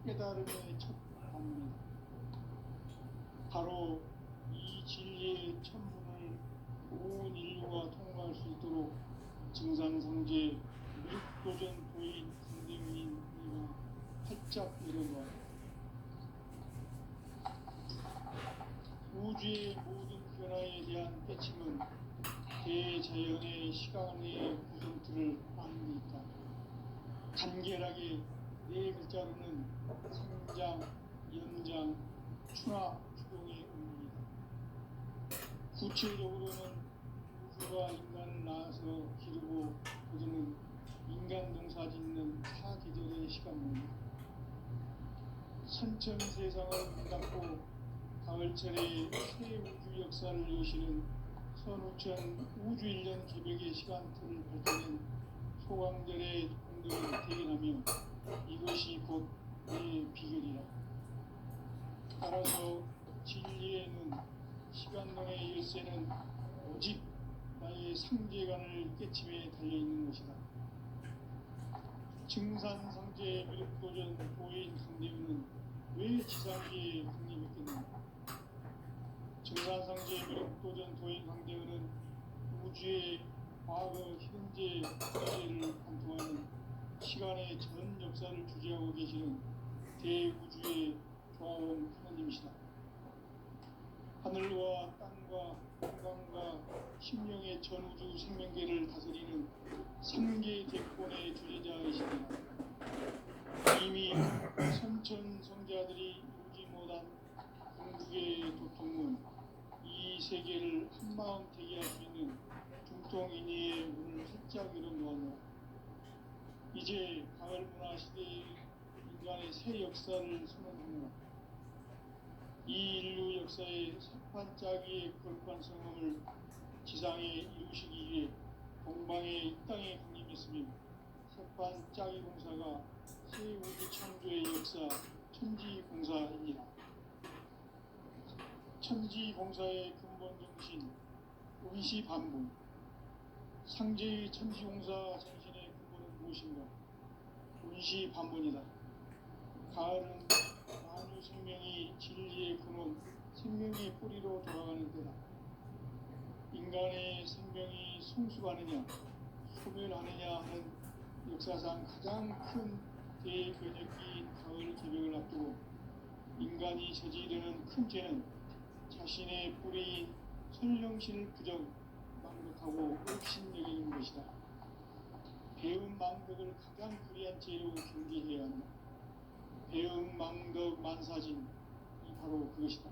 깨달음의 첫 방문이다. 바로 이 진리의 천문을 온 인류가 통과할 수 있도록 증산성제 무력도전 도인 강대문인 이가 활짝 내려놓아 우주의 모든 변화에 대한 깨침은 대자연의 시간의 구성틀을 아는 데 있다. 간결하게 네 글자로는 성장, 연장, 추나 추동의 의미이다. 구체적으로는 우주가 인간을 낳아서 기르고 거두는 인간 농사 짓는 사계절의 시간입니다. 선천 세상을 문 닫고 가을철에 새 우주 역사를 여시는 선우천 우주 1년 개벽의 시간틀을 밝혀낸 소강절의 공덕을 대견하며 이것이 곧 내 비결이라. 따라서 진리의 눈, 시간론의 열쇠는 오직 나의 상제관을 깨침에 달려있는 것이다. 증산상제 미륵도전 도인 강대우는 왜 지상계에 국립했겠는가? 증산상제 미륵도전 도인 강대우는 우주의 과거, 현재, 미래를 관통하는 시간의 전 역사를 주재하고 계시는 대우주의 조화원 하나님이시다. 하늘과 땅과 한강과 심령의 전우주 생명계를 다스리는 삼계 대권의 주제자이시다. 이미 선천성자들이 이루지 못한 궁극의 도통은 이 세계를 한마음 되게 할 수 있는 중통인의의 문을 활짝 열어놓았노라. 이제 가을 문화 시대의 인간의 새 역사를 선언하노라. 이 인류 역사의 석판짜기의 거룩한 성험을 지상에 이루시기 위해 동방의 이 땅에 강림했으며 석판짜기 공사가 새 우주 창조의 역사 천지공사입니다. 천지공사의 근본 정신 의시반분. 상제의 천지공사 정신의 근본은 무엇인가? 의시반분이다. 가을은 만유 생명이 진리의 근원, 생명의 뿌리로 돌아가는 때다. 인간의 생명이 성숙하느냐, 소멸하느냐 하는 역사상 가장 큰 대변혁기인 가을 개벽을 앞두고 인간이 저지르는 큰 죄는 자신의 뿌리인 선령신을 부정, 망덕하고 옥신여기는 것이다. 배움 망덕을 가장 불의한 죄로 경계해야 한다. 배움 망덕 만사진이 바로 그것이다.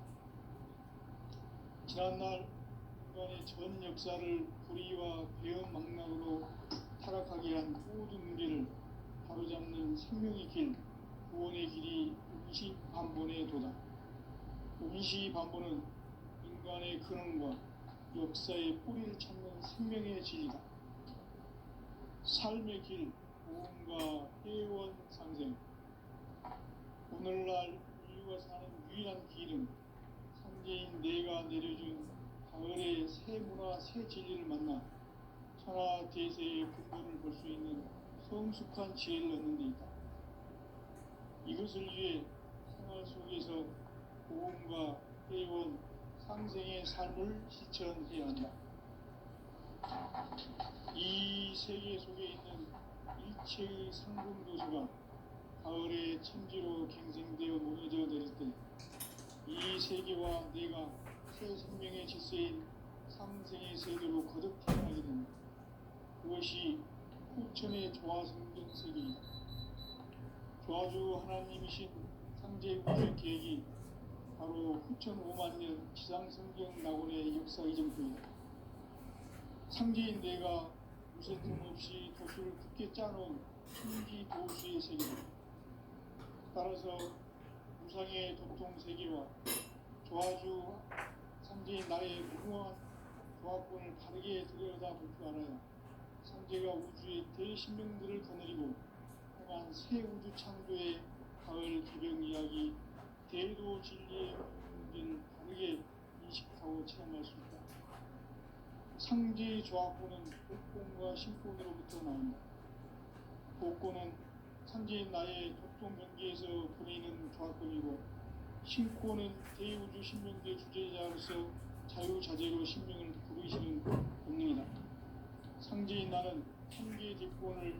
지난날 인간의 전 역사를 불의와 배움 망락으로 타락하게 한 모든 문제를 바로잡는 생명의 길, 구원의 길이 의시반본의 도다. 의시반본은 인간의 근원과 역사의 뿌리를 찾는 생명의 진리다. 삶의 길, 보험과 회원 상생. 오늘날 인류가 사는 유일한 길은 상제인 내가 내려준 가을의 새 문화, 새 진리를 만나 천하 대세의 근본을 볼 수 있는 성숙한 지혜를 얻는 데 있다. 이것을 위해 생활 속에서 보험과 회원, 상생의 삶을 실천해야 한다. 이 세계 속에 있는 일체의 상승도수가 가을의 천지로 갱생되어 무너져 내릴 때 이 세계와 내가 새 생명의 질서인 상생의 세계로 거듭 태어나게 된다. 그것이 후천의 조화성전 세계이다. 조화주 하나님이신 상제 우주 계획이 바로 후천 5만 년 지상성경 낙원의 역사 이정표이다. 상제인 내가 무쇠 틈없이 도수를 굳게 짜놓은 천지 도수의 세계다. 따라서 무상의 도통 세계와 조화주 상제인 나의 무궁한 조화권을 바르게 들여다볼 줄 알아야 상제가 우주의 대신명들을 거느리고 행한 새 우주 창조의 가을 개벽 이야기, 대도 진리의 문제를 바르게 인식하고 체험할 수 있다. 상제의 조화권은 복권과 신권으로부터 나온다. 복권은 상제인 나의 도통 경계에서 보내는 조합권이고, 신코는 대우주 신명대 주제자로서 자유자재로 신명을 부르시는 본능이다. 상제인 나는 3개 대권을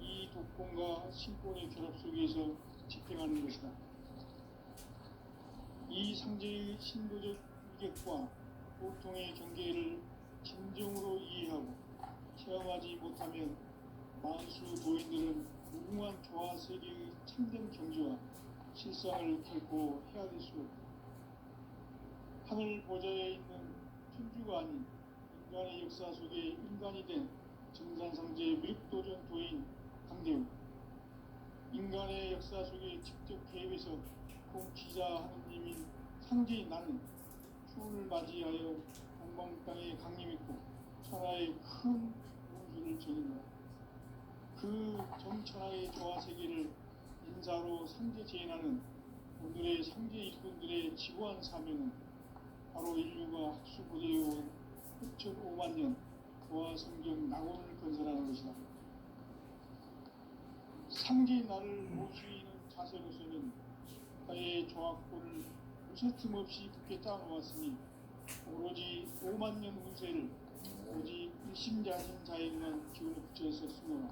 이 독권과 신권의 결합 속에서 집행하는 것이다. 이 상제의 신도적 위력과 보통의 경계를 진정으로 이해하고 체험하지 못하면 만수 도인들은 무궁한 조화 세계의 참된 경지와 실상을 결코 헤아릴 수 없다. 하늘 보좌에 있는 천주가 아닌 인간의 역사 속에 인간이 된 정산상제 미륵도전 도인 강대우, 인간의 역사 속에 직접 개입해서 공치자 하느님인 상제인 나는 추운을 맞이하여 동방 땅에 강림했고 천하의 큰 운수를 전인다. 그 정천하의 조화 세계를 인사로 상제 제인하는 오늘의 상제 일꾼들의 지구한 사명은 바로 인류가 학수고대해온 6,500만 년 조화 성경 낙원을 건설하는 것이다. 상제인 나를 모시는 자세로서는 나의 조합권을 무쇠틈 없이 굳게 짜놓았으니 오로지 5만 년 운세를 오직 일심자신 자에게만 기운을 붙여 있었으므로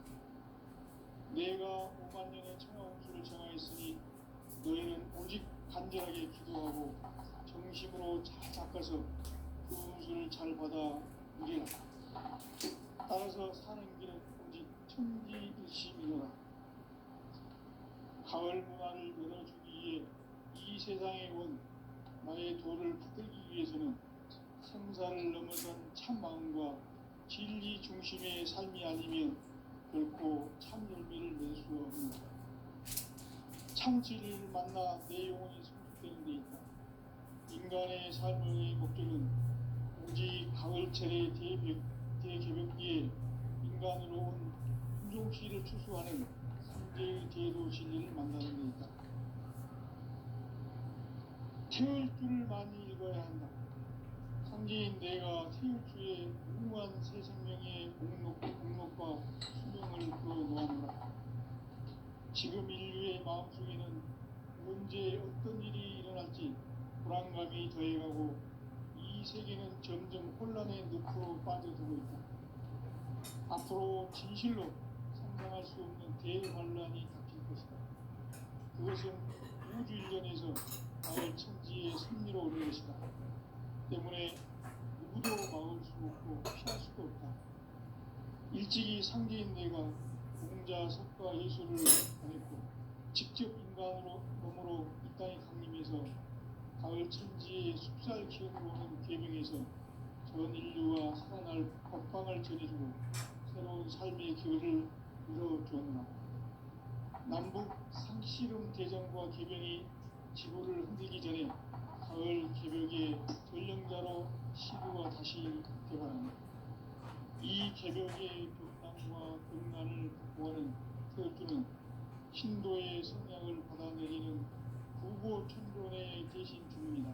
내가 5만 년의 천하 운수를 정하였으니 너희는 오직 간절하게 기도하고 정심으로 잘 닦아서 그 운수를 잘 받아 누리라. 따라서 사는 길은 오직 천지일심이로라. 가을 문화를 열어주기 위해 이 세상에 온 나의 도를 붙들기 위해서는 생사를 넘어선 참 마음과 진리 중심의 삶이 아니면 결코 참 열매를 낼 수 없는 참 진리를 만나 내 영혼이 성숙되는 데 있다. 인간의 삶의 목적은 오직 가을철의 대개벽기에 인간으로 온 품종씨를 추수하는 상제의 대도 진리를 만나는 데 있다. 태울 줄을 많이 읽어야 한다. 상제인 내가 태울 주에 무궁한 새 생명의 목록과 수명을 풀어놓았노라. 지금 인류의 마음속에는 언제 어떤 일이 일어날지 불안감이 더해가고 이 세계는 점점 혼란의 늪으로 빠져들고 있다. 앞으로 진실로 상상할 수 없는 대환란이 닥칠 것이다. 그것은 우주 일련에서 가을 천지의 섭리로 오는 것이다. 때문에 누구도 막을 수 없고 피할 수도 없다. 일찍이 상제인 내가 공자 석가 예수를 보냈고 직접 인간으로 몸으로 이 땅에 강림해서 가을 천지의 숲살 기운으로 오는 계명에서 전 인류와 살아날 법방을 전해주고 새로운 삶의 기회를 이뤄주었노라. 남북 상씨름 대전과 개병이 지구를 흔들기 전에 가을 개벽의 전령자로 시구가 다시 개발한다. 이 개벽의 벽난과 등난을 극복하는 태울주는 신도의 성향을 받아내리는 구고천존의 대신 주문이다.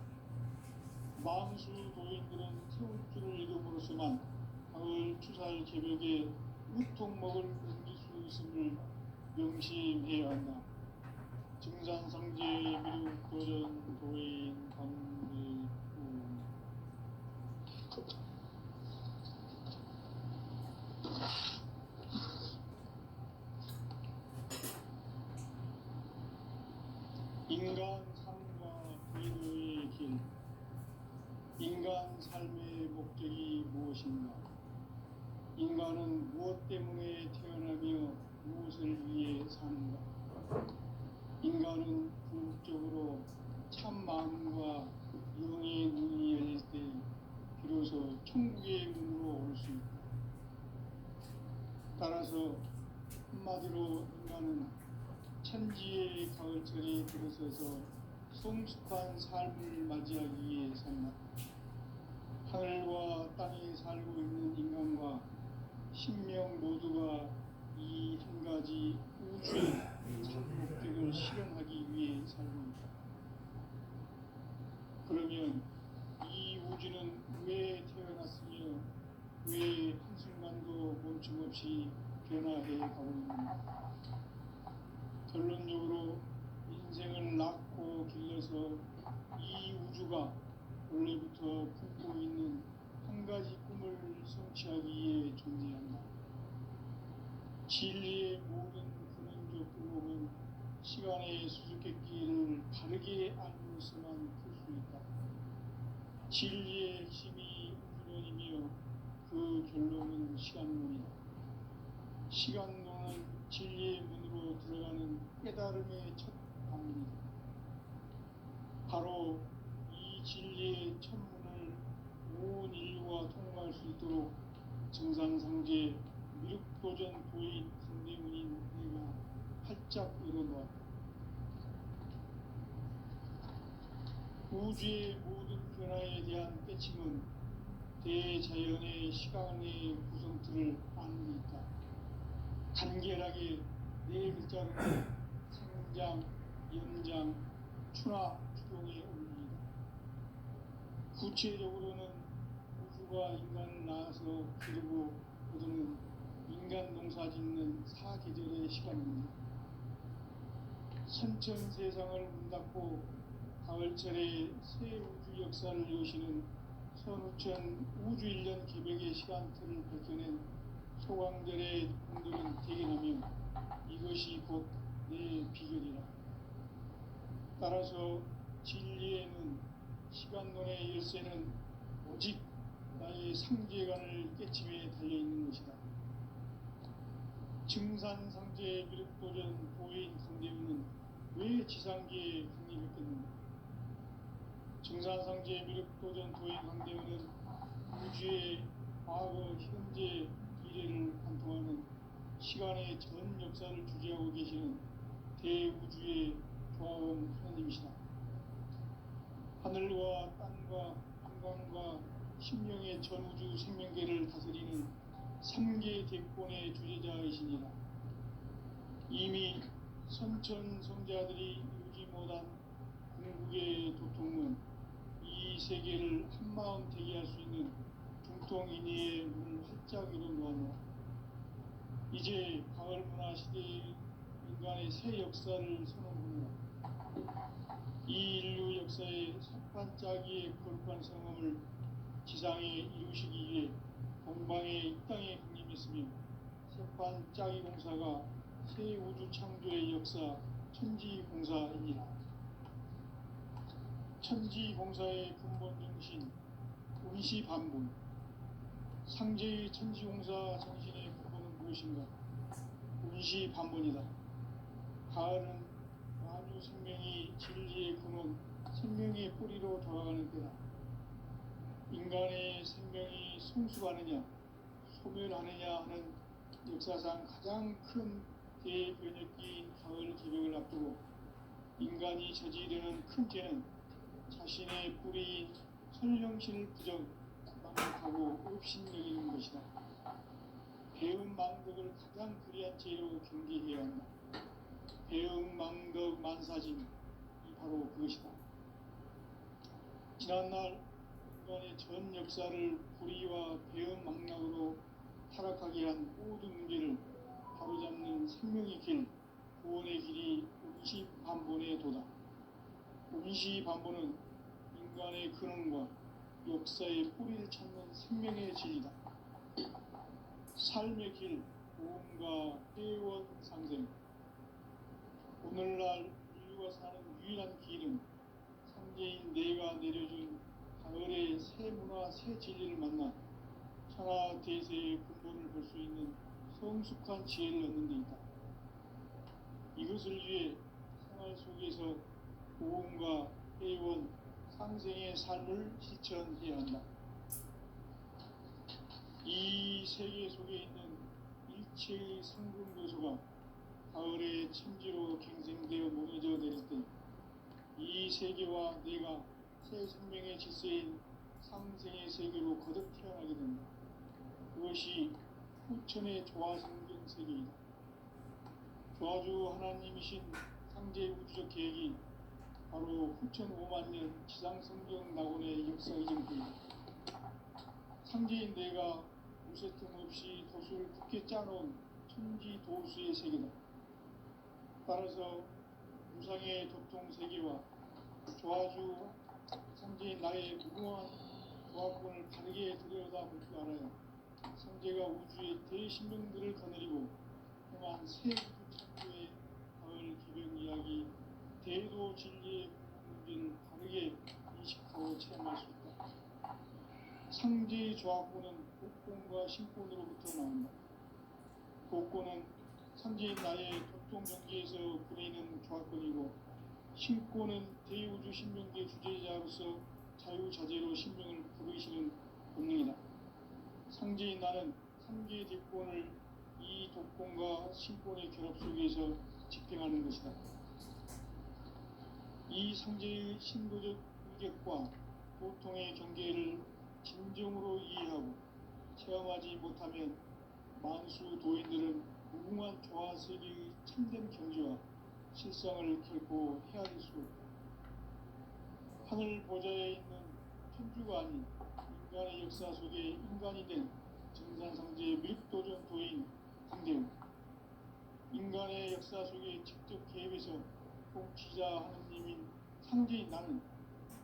만수 도인들은 태울주를 읽음으로써만 가을 추살 개벽에 우통 먹을 옮길 수 있음을 명심해야 한다. 증산상제 미륵도전 도인 강대우. 인간 삶과 불의의 길. 인간 삶의 목적이 무엇인가? 인간은 무엇 때문에 태어나며 무엇을 위해 사는가? 인간은 궁극적으로 참 마음과 영의 눈이 열릴 때 비로소 천국의 문으로 올 수 있다. 따라서 한마디로 인간은 천지의 가을철에 들어서서 성숙한 삶을 맞이하기 위해 산다. 하늘과 땅에 살고 있는 인간과 신명 모두가 이 한 가지 우주의 참 목적을 실현하기 위해 살고 있다. 그러면 이 우주는 왜 태어났으며 왜 한순간도 멈춤없이 변화해 가고 있는가? 결론적으로 인생을 낳고 시간의 수수께끼를 바르게 알고서만 풀 수 있다. 진리의 핵심이 우주론이며 그 결론은 시간론이다. 시간론은 진리의 문으로 들어가는 깨달음의 첫 방문이다. 바로 이 진리의 첫 문을 온 인류가 통과할 수 있도록 정상상제 미륵도전 도인 강대문인 내가 활짝 열어놓았다. 우주의 모든 변화에 대한 깨침은 대자연의 시간의 구성틀을 아는 데 있다. 간결하게 네 글자로 생장, 연장, 추나 추동의 원리이다. 구체적으로는 우주가 인간을 낳아서 기르고 거두는 인간 농사 짓는 사계절의 시간입니다. 선천 세상을 문 닫고 가을철에 새 우주 역사를 여시는 선우천 우주일년 개벽의 시간틀을 밝혀낸 소강절의 분들은 대견하며 이것이 곧 내 비결이라. 따라서 진리에는 시간론의 열쇠는 오직 나의 상제관을 깨침에 달려있는 것이다. 증산상제 미륵도전 도인 강대문은 왜 지상계에 강림했겠는가? 증산상제 미륵도전 도인 강대문은 우주의 과거, 현재, 미래를 관통하는 시간의 전 역사를 주재하고 계시는 대우주의 조화원 하나님이시다. 하늘과 땅과 한강과 심령의 전우주 생명계를 다스리는 3개 대권의 주제자이시니라. 이미 선천성자들이 이루지 못한 궁극의 도통은 이 세계를 한마음 되게 할 수 있는 중통인의의 문을 활짝 열어놓았노라. 이제 가을 문화 시대의 인간의 새 역사를 선언하노라. 이 인류 역사의 첫 반짝이의 거룩한 성험을 지상에 이루시기 위해 동방에 이 땅에 강림했으며 새반짝이 공사가 새 우주 창조의 역사 천지공사이니라. 천지공사의 근본 정신 운시반본. 상제의 천지공사 정신의 근본은 무엇인가? 운시반본이다. 가을은 만유 생명이 진리의 근원, 생명의 뿌리로 돌아가는 때다. 인간의 생명이 성숙하느냐, 소멸하느냐 하는 역사상 가장 큰 대변혁기인 가을 개벽을 앞두고 인간이 저지르는 큰 죄는 자신의 뿌리인 설령실 부정, 망각하고 업신여기는 것이다. 배움 망덕을 가장 불의한 죄로 경계해야 한다. 배움 망덕 만사짐이 바로 그것이다. 지난날 인간의 전 역사를 불의와 배움 망락으로 타락하게 한 모든 문제를 바로잡는 생명의 길, 구원의 길이 운시반본의 도다. 운시반본은 인간의 근원과 역사의 뿌리를 찾는 생명의 진리다. 삶의 길, 보험과 회원 상생. 오늘날 인류가 사는 유일한 길은 상제인 내가 내려준 가을의 새 문화, 새 진리를 만나 천하 대세의 근본을 볼 수 있는 성숙한 지혜를 얻는 데 있다. 이것을 위해 생활 속에서 보험과 회원, 상생의 삶을 실천해야 한다. 이 세계 속에 있는 일체의 상근교소가 가을의 천지로 갱생되어 무너져 내릴 때 이 세계와 내가 새 생명의 질서인 상생의 세계로 거듭 태어나게 된다. 그것이 후천의 조화성경 세계이다. 조화주 하나님이신 상제 우주적 계획이 바로 후천 5만년 지상성경 낙원의 역사 이전부이다. 상제인 내가 무쇠 틈 없이 도수를 굳게 짜놓은 천지 도수의 세계다. 따라서 무상의 도통 세계와 조화주 상제인 나의 무궁한 조화권을 다르게 들여다볼 줄 알아야 상제가 우주의 대신명들을 거느리고 행한 새 우주 창조의 가을 기병 이야기 제도 진리의 문제를 바르게 인식하고 체험할 수 있다. 상제의 조합구는 복권과 신권으로부터 나온다. 복권은 상제인 나의 도통 경계에서 보내는 조합권이고, 신권은 대우주 신명계 주제자로서 자유자재로 신명을 부르시는 본능이다. 상제인 나는 상제의 대권을 이 독권과 신권의 결합 속에서 집행하는 것이다. 이 상제의 신도적 의격과 보통의 경계를 진정으로 이해하고 체험하지 못하면 만수 도인들은 무궁한 조화세계의 참된 경지와 실상을 결코 헤아릴 수 없다. 하늘 보좌에 있는 천주가 아닌 인간의 역사 속에 인간이 된 정산상제의 밀도전 도인 상대우, 인간의 역사 속에 직접 개입해서 통치자 하느님인 상제인 나는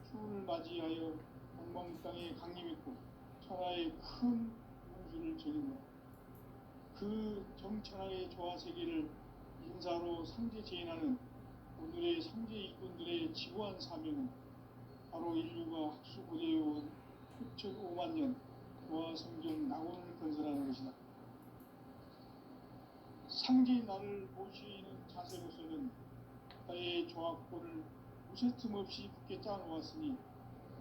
추운을 맞이하여 동방 땅에 강림했고 천하의 큰 운수를 전인다. 그 정천하의 조화세계를 인사로 상제제인하는 오늘의 상제 일꾼들의 지구한 사명은 바로 인류가 학수고대해온 6,5만 년 조화성경 낙원을 건설하는 것이다. 상제인 나를 모시는 자세로서는 나의 조합권을 무쇠틈 없이 굳게 짜놓았으니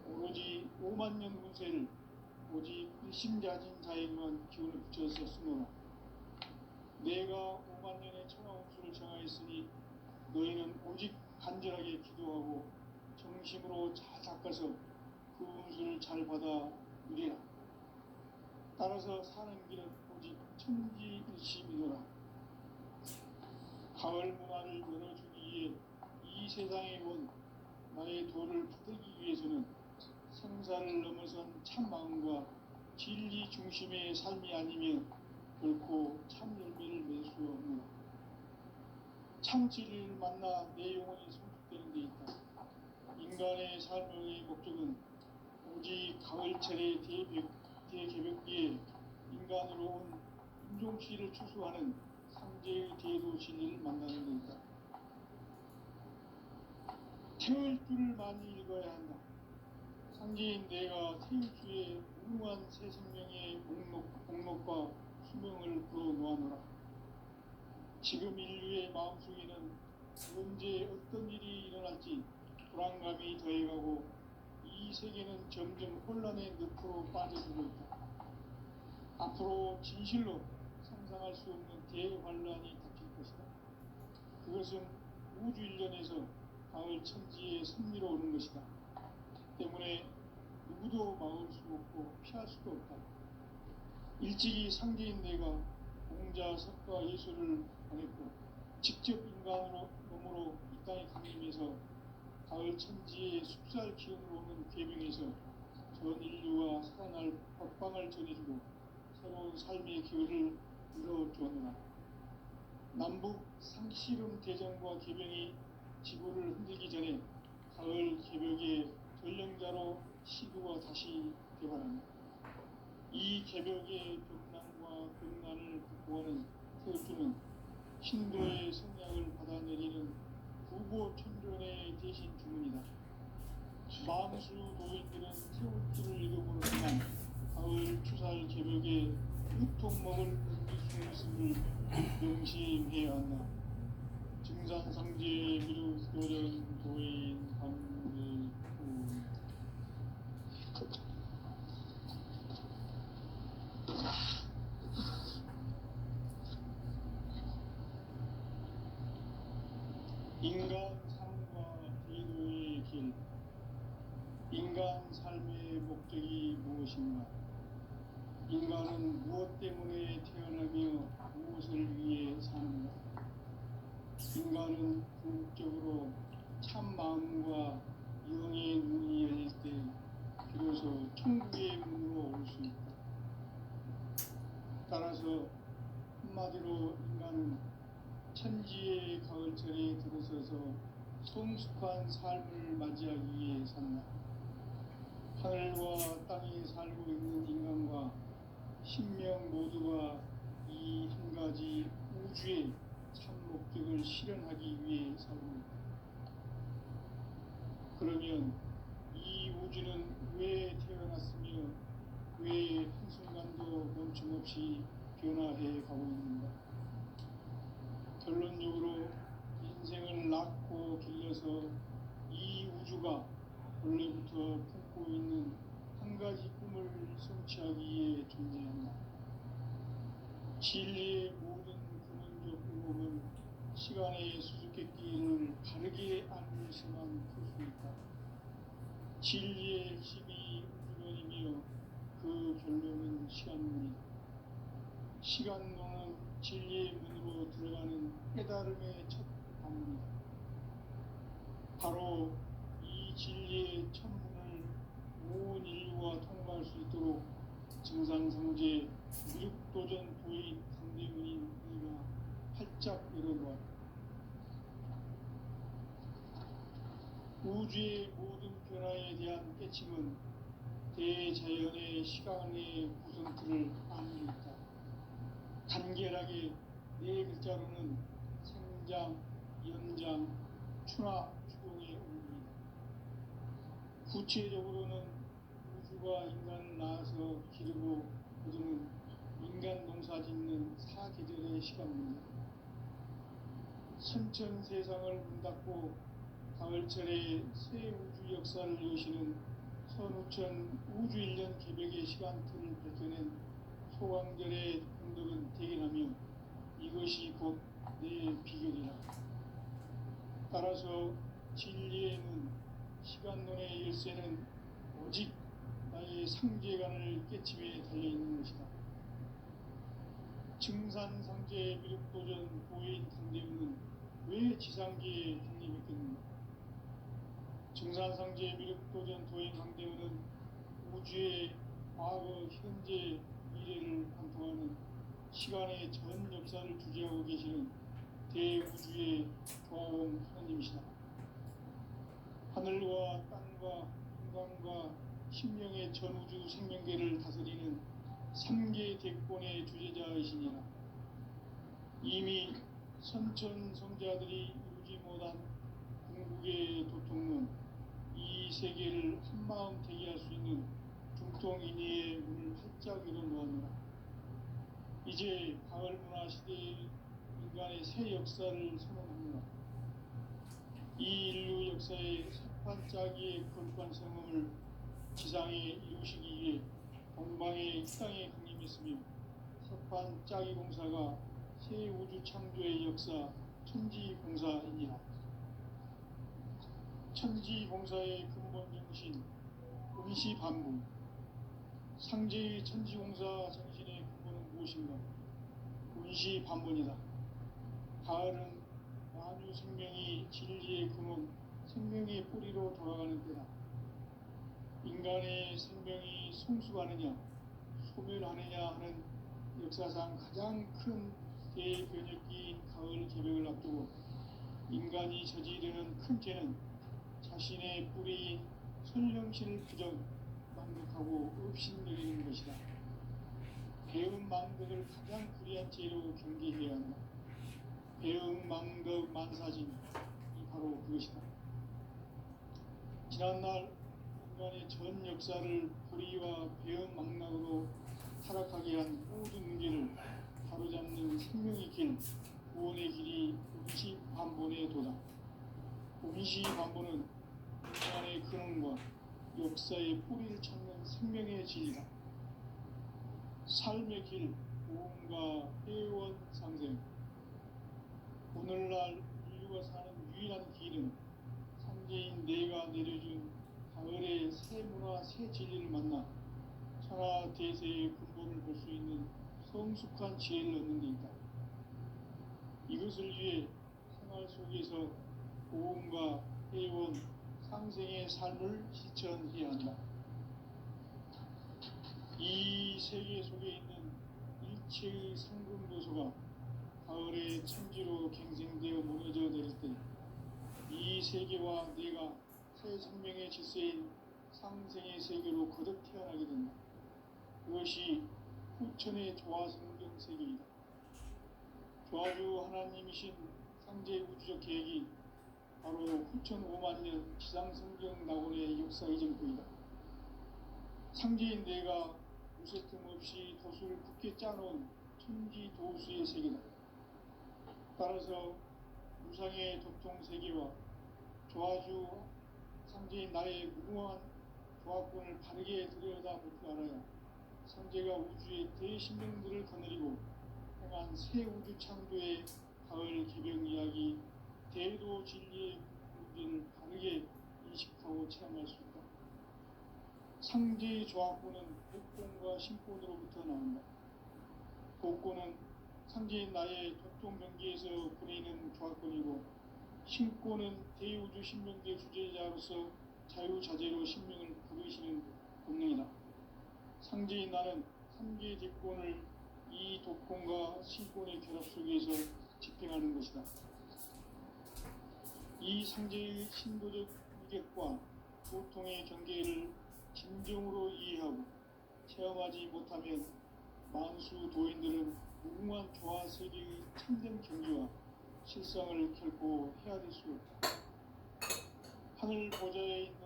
오로지 5만 년 운세를 오직 일심자진 자에게만 기운을 붙여서 쓰노라. 내가 5만 년의 천하 운수를 정하였으니 너희는 오직 간절하게 기도하고 정심으로 잘 닦아서 그 운수를 잘 받아 누리라. 따라서 사는 길은 오직 천지일심이노라. 가을 문화를 열어주기 위해 이 세상에 온 나의 도를 받들기 위해서는 생사를 넘어선 참 마음과 진리 중심의 삶이 아니면 결코 참 열매를 맺을 수 없노라. 참 진리를 만나 내 영혼이 성숙되는 데 있다. 인간의 삶의 목적은 오직 가을철의 대개벽기에 인간으로 온 인종씨를 추수하는 상제의 대도 진리를 만나는 데 있다. 태울 줄을 많이 읽어야 한다. 상제인 내가 태울주의 무궁한 새 생명의 목록과 수명을 불어놓아노라. 지금 인류의 마음속에는 언제 어떤 일이 일어날지 불안감이 더해가고 이 세계는 점점 혼란의 늪으로 빠져들고 있다. 앞으로 진실로 상상할 수 없는 대환란이 닥칠 것이다. 그것은 우주 일련에서 가을 천지에 승리로 오는 것이다. 때문에 누구도 막을 수 없고 피할 수도 없다. 일찍이 상제인 내가 공자, 석가, 예수를 보냈고 직접 인간으로 몸으로 이 땅에 강림해서 가을 천지의 숲살 기운으로 오는 계명에서 전 인류가 살아날 법방을 전해주고 새로운 삶의 기회를 이뤄주었노라. 남북 상씨름 대전과 계명이 지구를 흔들기 전에 가을 개벽의 전령자로 시구가 다시 개발한다. 이 개벽의 벽난과 벽난을 극복하는 태울주는 신도의 성량을 받아내리는 구보 천존의 대신 주문이다. 마음수 도인들은 태울주를 읽어보는 동안 가을 추살 개벽에 유통 먹을 숨을 명심해야 한다. 증산상제 미루교련 도인 강일구 인간 삶과 대도의 길. 인간 삶의 목적이 무엇인가? 인간은 무엇 때문에 태어나며 무엇을 위해 사는가? 인간은 궁극적으로 참 마음과 영의 문이 열릴 때 비로소 천국의 문으로 올 수 있다. 따라서 한마디로 인간은 천지의 가을철에 들어서서 성숙한 삶을 맞이하기 위해 산다. 하늘과 땅에 살고 있는 인간과 신명 모두가 이 한 가지 우주의 참 목적을 실현하기 위해 살고 있다. 길러서 이 우주가 원래부터 품고 있는 한 가지 꿈을 성취하기 위해 존재한다. 진리의 모든 근원적 의목은 시간의 수수께끼를 바르게 알면서만 풀 수 있다. 진리의 핵심이 우주론이며 그 결론은 시간론이다. 시간론은 진리의 문으로 들어가는 깨달음의 첫 방문이다. 바로 이 진리의 첫 문을 온 인류가 통과할 수 있도록 증산성제 미륵도전 도인 강대문인 네가 활짝 열어놓았다. 우주의 모든 변화에 대한 깨침은 대자연의 시간의 구성틀을 아는 있다. 간결하게 네 글자로는 생장, 연장, 추나 추동의 원리이다. 구체적으로는 우주가 인간을 낳아서 기르고 거두는 인간 농사 짓는 사계절의 시간입니다. 선천 세상을 문 닫고 가을철에 새 우주 역사를 여시는 선우천 우주 1년 개벽의 시간틀을 밝혀낸 소강절의 공덕은 대견하며 이것이 곧 내 비결이라. 따라서 진리의 문, 시간론의 열쇠는 오직 나의 상제관을 깨침에 달려있는 것이다. 증산상제 미륵도전 고인 강대문은 왜 지상계에 확립했겠는가? 증산상제 미륵도전 도인 강대문은 우주의 과거, 현재, 미래를 관통하는 시간의 전 역사를 주재하고 계시는 대우주의 조화원 하나님이시다. 하늘과 땅과 인간과 심령의 전우주 생명계를 다스리는 3계 대권의 주제자이시니라. 이미 선천 성자들이 이루지 못한 궁극의 도통론, 이 세계를 한마음 대기할 수 있는 중통인의의 문을 활짝 열어놓았노라. 이제 가을 문화 시대의 인간의 새 역사를 선언합니다. 이 인류 역사의 석판짜기의 거룩한 성음을 지상에 이루시기 위해 동방의 땅에 강림했으며 석판짜기 공사가 새 우주 창조의 역사 천지공사이니라. 천지공사의 근본 정신 운시반부. 상제의 천지공사 정신의 근본은 무엇인가? 운시반본이다. 가을은 만유 생명이 진리의 근원, 생명의 뿌리로 돌아가는 때다. 인간의 생명이 성숙하느냐, 소멸하느냐 하는 역사상 가장 큰 대변혁기인 가을 개벽을 앞두고 인간이 저지르는 큰 죄는 자신의 뿌리인 설령신을 부정, 망극하고 업신여기는 것이다. 배음 망극을 가장 불의한 죄로 경계해야 한다. 배음 망극 만사진이 바로 그것이다. 지난날 인간의 전 역사를 불의와 배음 망락으로 타락하게 한 모든 문제를 바로잡는 생명의 길, 구원의 길이 운시반본의 도다. 운시반본은 인간의 근원과 역사의 뿌리를 찾는 생명의 진리다. 삶의 길, 고음과 회원 상생. 오늘날 인류가 사는 유일한 길은 상제인 내가 내려준 가을의 새 문화, 새 진리를 만나 천하 대세의 근본을 볼 수 있는 성숙한 지혜를 얻는 데 있다. 이것을 위해 생활 속에서 고음과 회원, 상생의 삶을 실천해야 한다. 이 세계 속에 있는 일체의 상금 요소가 가을의 천지로 갱생되어 무너져 내릴 때 이 세계와 내가 새 생명의 질서인 상생의 세계로 거듭 태어나게 된다. 그것이 후천의 조화성경 세계이다. 조화주 하나님이신 상제 우주적 계획이 바로 후천 5만년 지상성경 낙원의 역사 이전부이다. 상제인 내가 무쇠 틈 없이 도수를 굳게 짜놓은 천지 도수의 세계다. 따라서 무상의 도통 세계와 조화주 상제인 나의 무궁한 조화권을 바르게 들여다볼 줄 알아야 상제가 우주의 대신명들을 거느리고 행한 새 우주 창조의 가을 개병 이야기, 대도 진리의 문제를 바르게 인식하고 체험할 수 있다. 상제의 조화권은 복권과 신권으로부터 나온다. 복권은 상제인 나의 독종 경계에서 보내는 조화권이고, 신권은 대우주 신명대 주제자로서 자유자재로 신명을 부르시는 본능이다. 상제인 나는 3개의 대권을 이 독권과 신권의 결합 속에서 집행하는 것이다. 이 상제의 신도적 위격과 고통의 경계를 진정으로 이해하고 체험하지 못하면 만수 도인들은 무궁한 조화 세계의 참된 경지와 실상을 결코 헤아릴 수 없다. 하늘 보좌에 있는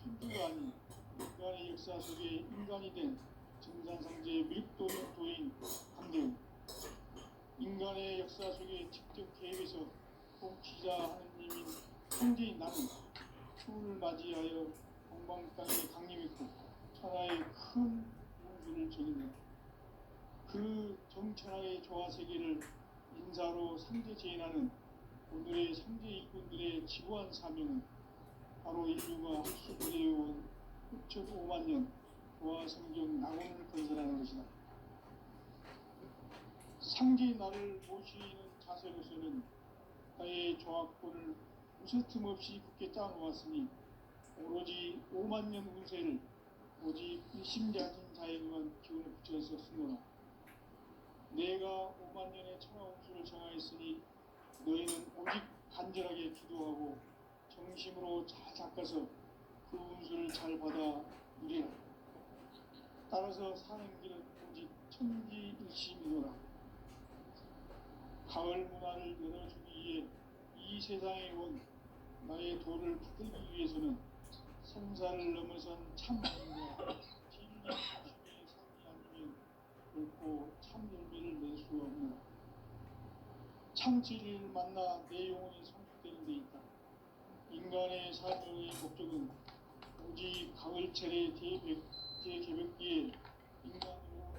천주가 아닌 인간의 역사 속에 인간이 된 정산상제의 밀도적 도인 강대우, 인간의 역사 속에 직접 개입해서 통치자 하느님인 상제인 나는 추운을 맞이하여 동방 땅에 강림했고 천하의 큰 용주를 전인다. 그 정천하의 조화 세계를 인사로 상제 제인하는 오늘의 상제 일꾼들의 지구한 사명은 바로 인류가 학수부대해온 6,5만 년 조화 성경 낙원을 건설하는 것이다. 상제의 나를 모시는 자세로서는 나의 조화권을 무서틈 없이 굳게 짜놓았으니 오로지 5만 년 운세를 오직 일심자진 자에게만 기운을 붙여서 쓰노라. 내가 5만 년의 천하운수를 정하였으니 너희는 오직 간절하게 기도하고 정심으로 잘 닦아서 그 운수를 잘 받아 누리라. 따라서 사는 길은 오직 천지일심이노라. 가을 문화를 열어주기 위해 이 세상에 온 나의 도를 받들기 위해서는 생사를 넘어선 참함과 진리 중심의 삶이 아니면 결코 참 열매를 낼 수 없노라. 참 진리를 만나 내 영혼이 성숙되는 데 있다. 인간의 삶의 목적은 오직 가을철의 대개벽기에 인간으로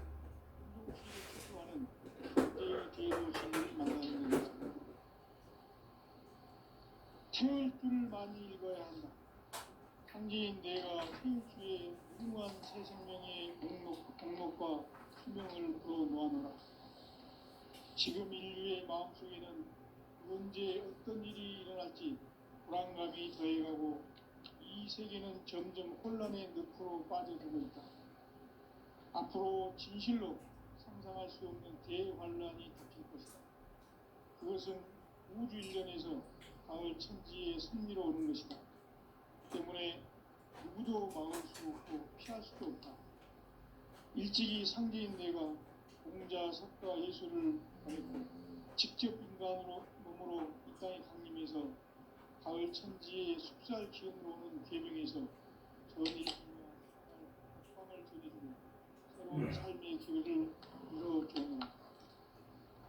운동치를 추구하는 그때의 대로 진리를 만나는 것입니다. 태울 줄을 많이 읽어야 한다. 상제인 내가 태울 주의 무궁한 새 생명의 목록과 수명을 풀어놓아노라. 지금 인류의 마음속에는 언제 어떤 일이 일어날지 불안감이 더해가고 이 세계는 점점 혼란의 늪으로 빠져들고 있다. 앞으로 진실로 상상할 수 없는 대환란이 닥칠 것이다. 그것은 우주 일련에서 가을 천지에 승리로 오는 것이다. 때문에 누구도 막을 수 없고 피할 수도 없다. 일찍이 상제인 내가 공자, 석가, 예수를 보냈고 직접 인간으로 몸으로 이 땅에 강림해서 가을 천지의 숙살 기운으로 오는 계명에서 전일기와 희망을 전해주고 새로운 삶의 기회를 이뤄주노라.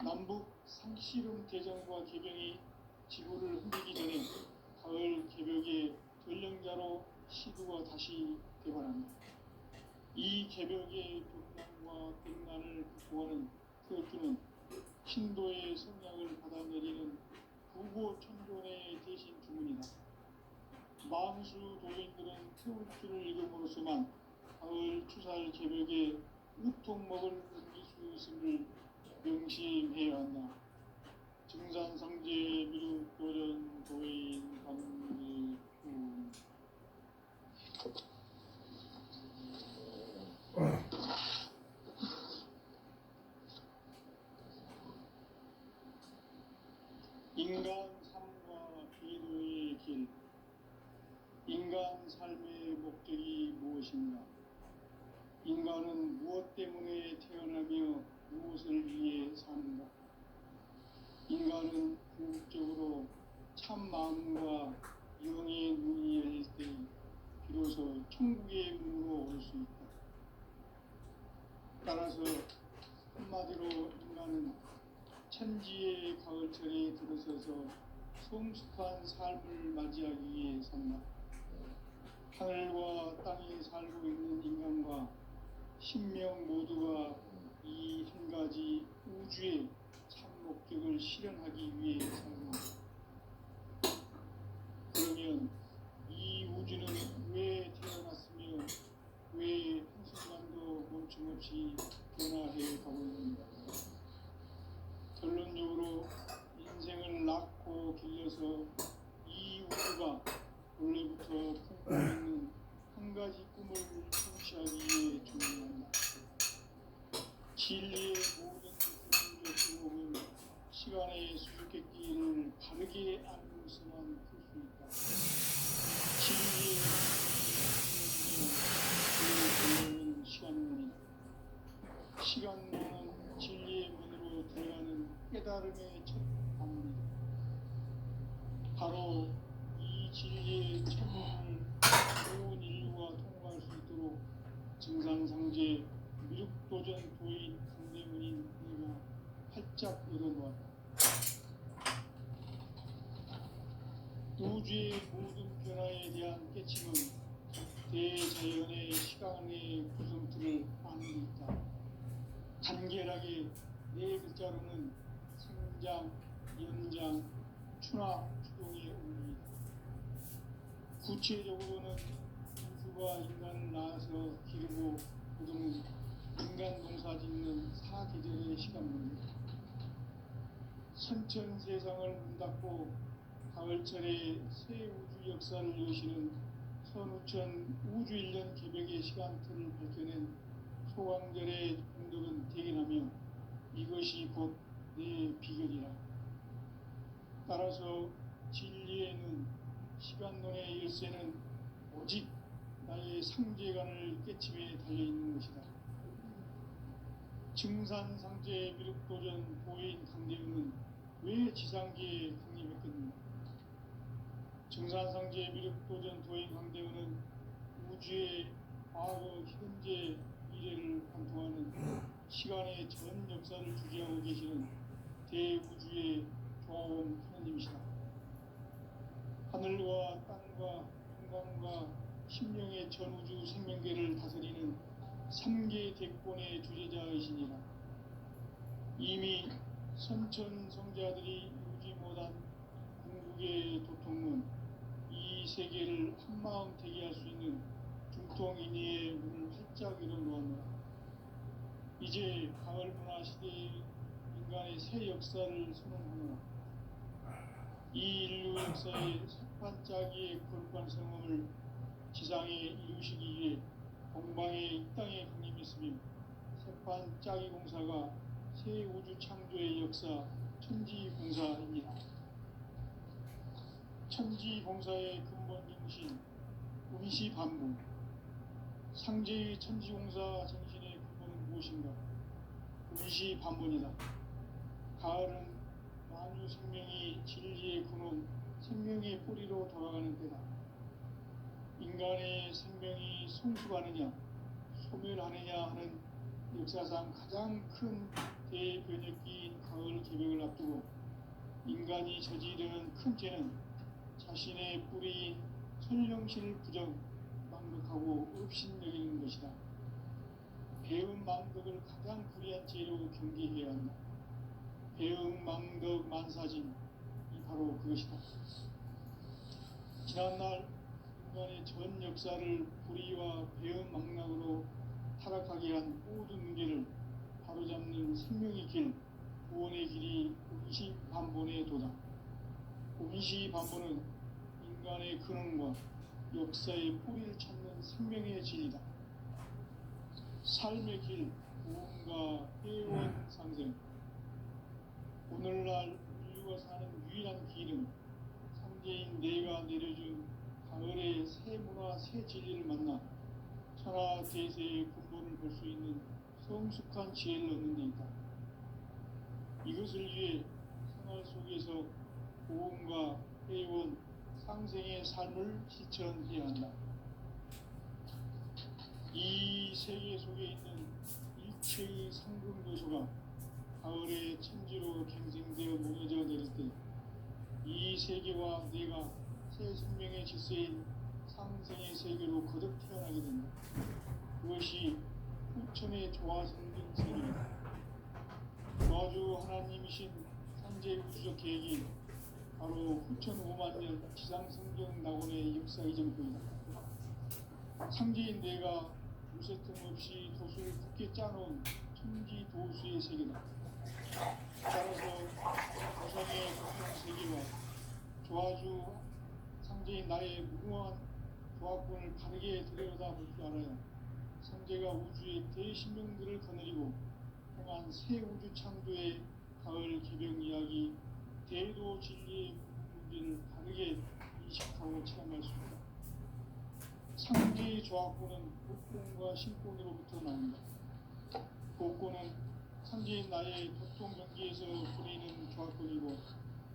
남북 상씨름 대전과 개병이 지구를 흔들기 전에 가을 개벽의 전령자로 시두가 다시 개발합니다. 이 개벽의 격난과 격난을 극복하는 태극기는 신도의 성량을 받아내리는 부고 천존의 대신 주문이다. 만수 도인들은 태울 줄을 읽음으로써만 가을 추살 개벽에 우통 먹을 넘길 수 있음을 명심해야 한다. 증산상제 미륵 도전 도인 강리품 인간 삶과 기도의 길. 인간 삶의 목적이 무엇인가? 인간은 무엇 때문에 태어나며 무엇을 위해 사는가? 인간은 궁극적으로 참 마음과 영의 눈이 열릴 때 비로소 천국의 문으로 올 수 있다. 따라서 한마디로 인간은 천지의 가을철에 들어서서 성숙한 삶을 맞이하기 위해 산다. 하늘과 땅에 살고 있는 인간과 신명 모두가 이 한 가지 우주의 참 목적을 실현하기 위해 산다. 그러면 이 우주는 왜 태어났으며 왜 한순간도 멈춤없이 변화해 가고 있는가? 결론적으로 인생을 낳고 길러서 이 우주가 원래부터 품고 있는 한 가지 꿈을 성취하기 위해 준비한다. 진리의 모든 구원적 제목은 시간의 수수께끼를 바르게 알고서만 풀 수 있다. 진리의 그 시간론이다. 시간론은 진리의 문으로 들어가는 깨달음의 첫 방문이다. 바로 이 진리의 첫 문을 온 인류가 통과할 수 있도록 증산상제 미륵도전 도인 강대문인 내가 활짝 열어놓았다. 우주의 모든 변화에 대한 깨침은 대자연의 시간의 구성틀을 아는 데 있다. 간결하게 네 글자로는 생장, 연장, 추나 추동의 원리이다. 구체적으로는 인수가 인간을 낳아서 기르고 거두는 인간 농사 짓는 사계절의 시간입니다. 선천 세상을 문 닫고 가을철에 새 우주 역사를 여시는 선우천 우주 1년 개벽의 시간틀을 밝혀낸 소강절의 공덕은 대견하며 이것이 곧 내 비결이라. 따라서 진리에는 시간론의 열쇠는 오직 나의 상제관을 깨침에 달려있는 것이다. 증산상제 미륵도전 보인 강대웅은 왜 지상계에 강림했겠는가? 증산상제 미륵도전 도인 강대웅은 우주의 과거, 현재, 미래를 관통하는 시간의 전 역사를 주재하고 계시는 대우주의 조화원 하느님이시다. 하늘과 땅과 인간과 심령의 전우주 생명계를 다스리는 3개 대권의 주제자이시니라. 이미 선천 성자들이 이루지 못한 궁극의 도통문 이 세계를 한마음 되게 할 수 있는 중통인의의 문을 활짝 열어놓았노라. 이제 가을 문화 시대의 인간의 새 역사를 선언하노라. 이 인류 역사의 색반짝이의 거룩한 성험을 지상에 이루시기 위해 공방에 이 땅에 강림했으며 색반짝이 공사가 새 우주 창조의 역사 천지공사입니다. 천지공사의 근본 정신 운시반복. 상제의 천지공사 정신의 근본은 무엇인가? 운시반복이다. 가을은 만유 생명이 진리의 근원, 생명의 뿌리로 돌아가는 때다. 인간의 생명이 성숙하느냐, 소멸하느냐 하는 역사상 가장 큰 대변혁기인 가을 개벽을 앞두고 인간이 저지르는 큰 죄는 자신의 뿌리인 설령실 부정, 망극하고 업신여기는 것이다. 배음 망덕을 가장 불의한 죄로 경계해야 한다. 배음 망덕 만사진, 이 바로 그것이다. 지난날 인간의 전 역사를 불의와 배음 망락으로 타락하게 한 모든 문제를 바로잡는 생명의 길, 구원의 길이 운시반본에 도다. 운시반본은 인간의 근원과 역사의 뿌리를 찾는 생명의 진리다. 삶의 길, 구원과 회원 상생. 오늘날 인류가 사는 유일한 길은 상제인 내가 내려준 가을의 새 문화, 새 진리를 만나 천하 대세의 근본을 볼 수 있는 성숙한 지혜를 얻는 데 있다. 이것을 위해 생활 속에서 고음과 회원, 상생의 삶을 실천해야 한다. 이 세계 속에 있는 일체의 상금 요소가 가을의 천지로 갱생되어 무너져 내릴 때 이 세계와 내가 새 생명의 질서인 상생의 세계로 거듭 태어나게 된다. 그것이 후천의 조화성진 세계이다. 조화주 하나님이신 산재 우주적 계획이 바로 후천 5만 년 지상성경 낙원의 역사 이전부이다. 상제인 내가 무쇠 틈 없이 도수를 굳게 짜놓은 천지 도수의 세계다. 따라서 조상의 고통 세계와 조화주 상제인 나의 무궁한 조화권을 바르게 들여다볼 줄 알아야 상제가 우주의 대신명들을 거느리고 행한 새 우주 창조의 가을 개병 이야기 대도 진리의 문제를 바르게 인식하고 체험할 수 있다. 상제의 조화권은 복권과 신권으로부터 나온다. 복권은 상제인 나의 도통 경계에서 부리는 조화권이고,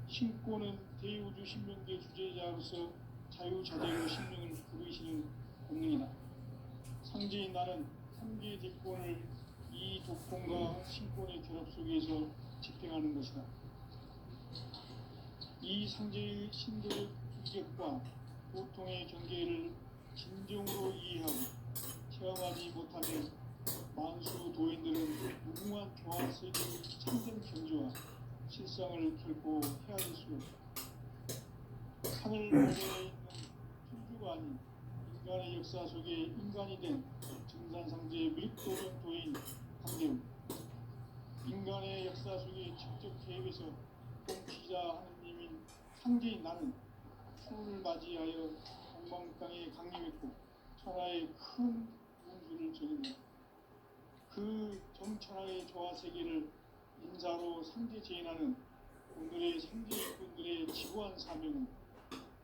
신권은 대우주 신명계 주제자로서 자유자재로 신명을 부르시는 본능이다. 상제인 나는 3개의 대권을 이 독권과 신권의 결합 속에서 집행하는 것이다. 이 상제의 신도적 규격과 보통의 경계를 진정으로 이해하고 체험하지 못하면 만수 도인들은 무궁한 조화 세계의 참된 경지와 실상을 결코 헤아릴 수 없다. 산을 보에 있는 천주가 아닌 인간의 역사 속에 인간이 된 증산상제의 밀도전 도인 강대우, 인간의 역사 속에 직접 개입해서 통치자 하느님인 상제인 나는 추운을 맞이하여 동방 땅에 강림했고 천하의 큰 운수를 전했다. 그 정천하의 조화 세계를 인사로 상제 제인하는 오늘의 상제 일꾼들의 지구한 사명은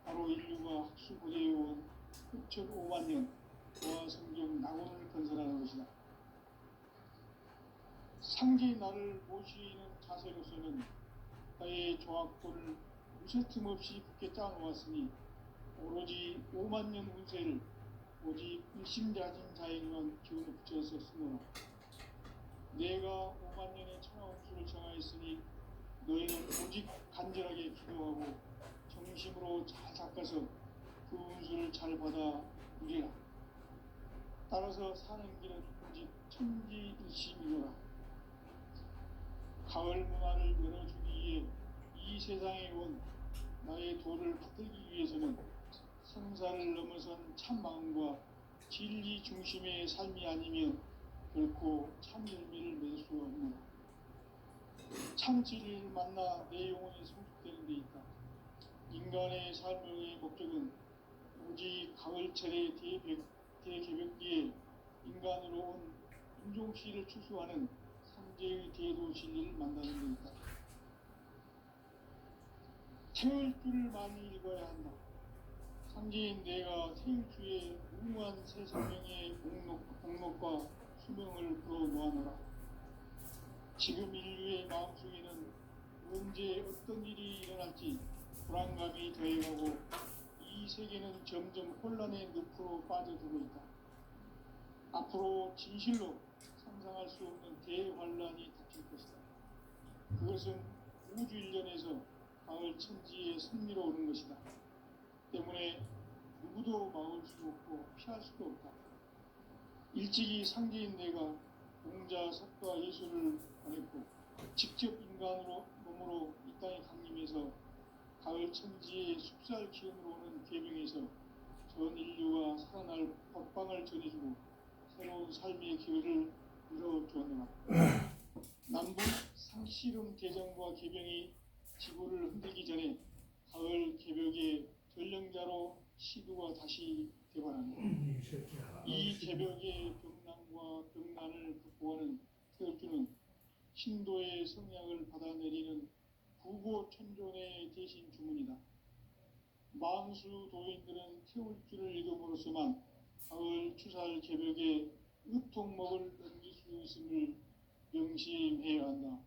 바로 인류가 학수고대해온 6,5만 년 조화 성경 낙원을 건설하는 것이다. 상제인 나를 모시는 자세로서는 나의 조화권을 무쇠 틈 없이 굳게 짜놓았으니 오로지 5만 년 운세를 오직 일심자진 자에게만 기운을 붙여서 쓰노라. 내가 5만 년의 천하운수를 정하였으니 너희는 오직 간절하게 기도하고 정심으로 잘 닦아서 그 운수를 잘 받아 누리라. 따라서 사는 길은 오직 천지일심이노라. 가을 문화를 열어주기 위해 이 세상에 온 나의 도를 받들기 위해서는 성사를 넘어선 참 마음과 진리 중심의 삶이 아니면 결코 참 열매를 맺을 수 없노라. 참 진리를 만나 내 영혼이 성숙되는 데 있다. 인간의 삶의 목적은 오직 가을철의 대개벽기에 인간으로 온 인종시를 추수하는 상제의 대도 진리를 만나는 데 있다. 태을주를 많이 읽어야 한다. 상제인 내가 태을주의 무궁한 새 생명의 목록과 수명을 풀어놓아노라. 지금 인류의 마음속에는 언제 어떤 일이 일어날지 불안감이 더해가고 이 세계는 점점 혼란의 늪으로 빠져들고 있다. 앞으로 진실로 상상할 수 없는 대환란이 닥칠 것이다. 그것은 우주 일련에서 가을 천지의 승리로 오는 것이다. 때문에 누구도 막을 수 없고 피할 수도 없다. 일찍이 상제인 내가 공자, 석가, 예수를 보냈고 직접 인간으로 몸으로 이 땅에 강림해서 가을 천지의 숲살 기운으로 오는 계명에서 전 인류가 살아날 법방을 전해주고 새로운 삶의 기회를 열어주었노라. 남북 상씨름 대전과 계병이 지구를 흔들기 전에 가을 개벽의 전령자로 시두가 다시 되관한다. 이 개벽의 병난과 병난을 극복하는 태울주는 신도의 성향을 받아내리는 구고천존의 대신 주문이다. 만수 도인들은 태울주를 읽음으로써만 가을 추살 개벽의 의통목을 넘길 수 있음을 명심해야 한다.